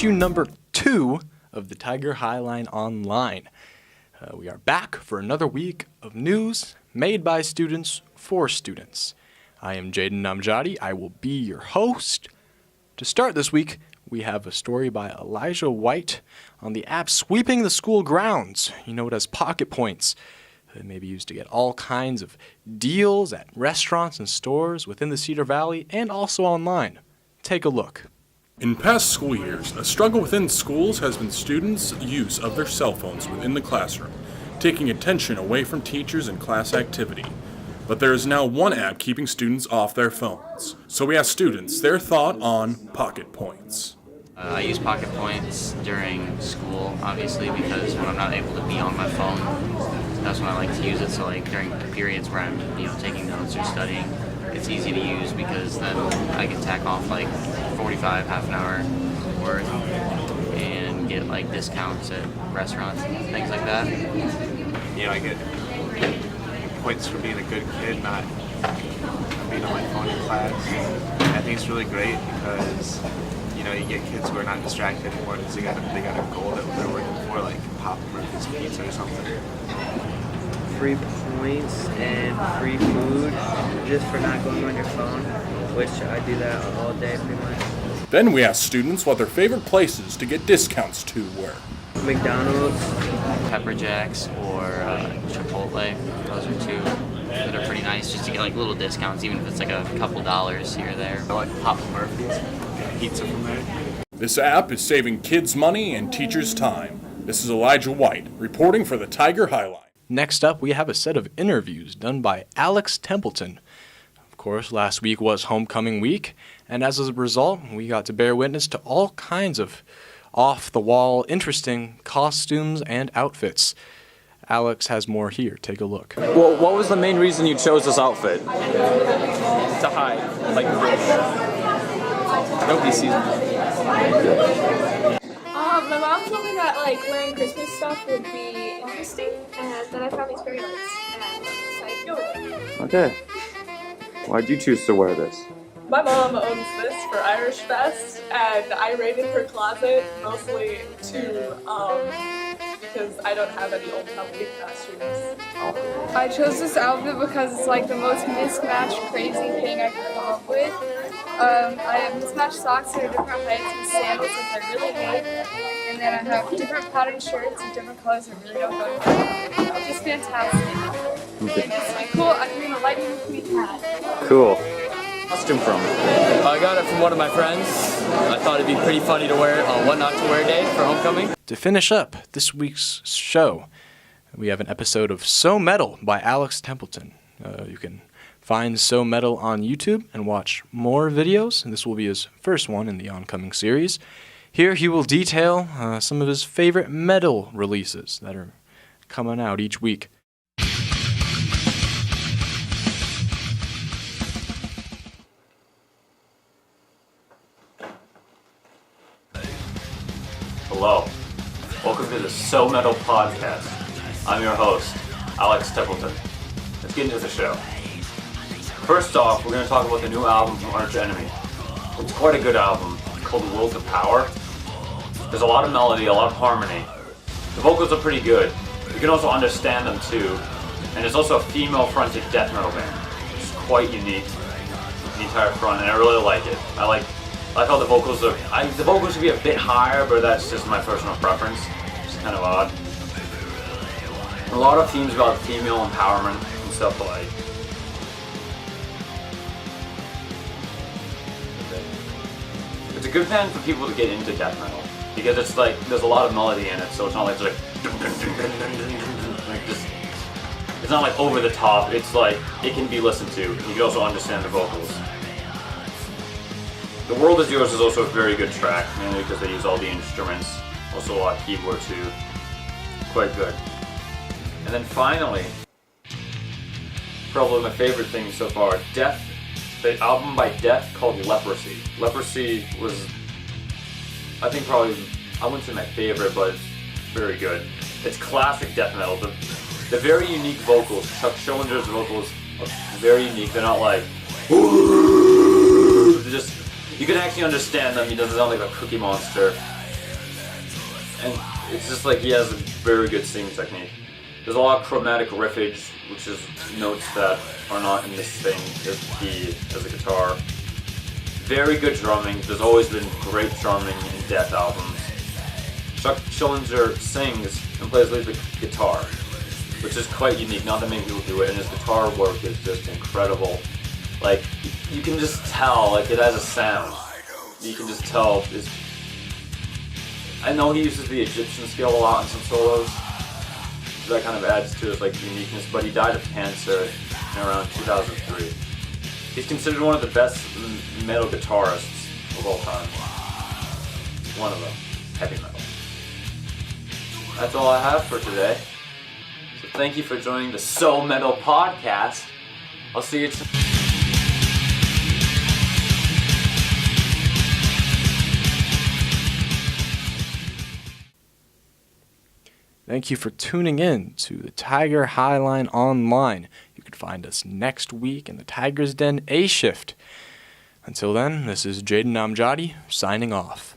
issue number 2 of the Tiger Highline Online. We are back for another week of news made by students for students. I am Jaden Namjadi. I will be your host. To start this week, we have a story by Elijah White on the app Sweeping the School Grounds. You know it as Pocket Points. It may be used to get all kinds of deals at restaurants and stores within the Cedar Valley and also online. Take a look. In past school years, a struggle within schools has been students' use of their cell phones within the classroom, taking attention away from teachers and class activity. But there is now one app keeping students off their phones. So we asked students their thought on Pocket Points. I use Pocket Points during school, obviously, because when I'm not able to be on my phone, that's when I like to use it. So like during periods where I'm, taking notes or studying, it's easy to use because then I can tack off like 45, half an hour worth and get like discounts at restaurants and things like that. I get points for being a good kid, not being on my phone in class. I think it's really great because you get kids who are not distracted anymore because they got a goal that they're working for, like Papa Murphy's Pizza or something. Free points and free food just for not going on your phone, which I do that all day pretty much. Then we asked students what their favorite places to get discounts to were. McDonald's, Pepper Jacks or Chipotle. Those are two that are pretty nice just to get like little discounts, even if it's like a couple dollars here or there. I like Papa Murphy's, get pizza from there. This app is saving kids money and teachers time. This is Elijah White, reporting for the Tiger Highline. Next up, we have a set of interviews done by Alex Templeton. Of course, last week was homecoming week, and as a result, we got to bear witness to all kinds of off-the-wall, interesting costumes and outfits. Alex has more here. Take a look. Well, what was the main reason you chose this outfit? To hide, like a fish. Nobody sees me. My mom told me that wearing Christmas stuff would be interesting, and then I found these fairy lights, and decided to go with it. Okay. Why'd you choose to wear this? My mom owns this for Irish Fest, and I raided her closet mostly because I don't have any old Halloween costumes. I chose this outfit because it's like the most mismatched, crazy thing I could come up with. I have mismatched socks that are different heights and sandals that I really hate. And then I have different patterned shirts and different colors that really don't go together. It's just fantastic. And it's like cool, I'm doing a lightning McQueen hat. Cool. Costume from? I got it from one of my friends. I thought it'd be pretty funny to wear it on What Not to Wear Day for homecoming. To finish up this week's show, we have an episode of So Metal by Alex Templeton. You can find So Metal on YouTube and watch more videos, and this will be his first one in the oncoming series. Here he will detail some of his favorite metal releases that are coming out each week. Hello. Welcome to the So Metal podcast. I'm your host, Alex Templeton. Let's get into the show. First off, we're going to talk about the new album from Arch Enemy. It's quite a good album. It's called Will to Power. There's a lot of melody, a lot of harmony. The vocals are pretty good. You can also understand them too. And it's also a female-fronted death metal band, which is quite unique. The entire front, and I really like it. I like how the vocals are. The vocals should be a bit higher, but that's just my personal preference. It's kind of odd. A lot of themes about female empowerment and stuff like. It's a good band for people to get into death metal because it's like there's a lot of melody in it, so it's not like just it's not like over the top. It's like it can be listened to. You can also understand the vocals. The World Is Yours is also a very good track, mainly because they use all the instruments, also a lot of keyboard too. Quite good. And then finally, probably my favorite thing so far, Death. The album by Death called Leprosy. Leprosy was, I think probably, I wouldn't say my favorite, but it's very good. It's classic death metal. The very unique vocals, Chuck Schillinger's vocals are very unique. They're not like, they're just, you can actually understand them. He doesn't sound like a Cookie Monster. and it's just like he has a very good singing technique. There's a lot of chromatic riffage, which is notes that are not in this thing as key as a guitar. Very good drumming. There's always been great drumming in Death albums. Chuck Schillinger sings and plays lead guitar, which is quite unique. Not that many people do it, and his guitar work is just incredible. Like, you can just tell, like, it has a sound. You can just tell. I know he uses the Egyptian scale a lot in some solos. So that kind of adds to his like uniqueness, but he died of cancer in around 2003. He's considered one of the best metal guitarists of all time. One of them, heavy metal. That's all I have for today. So thank you for joining the So Metal podcast. I'll see you tomorrow. Thank you for tuning in to the Tiger Highline Online. You can find us next week in the Tiger's Den A Shift. Until then, this is Jaden Namjadi signing off.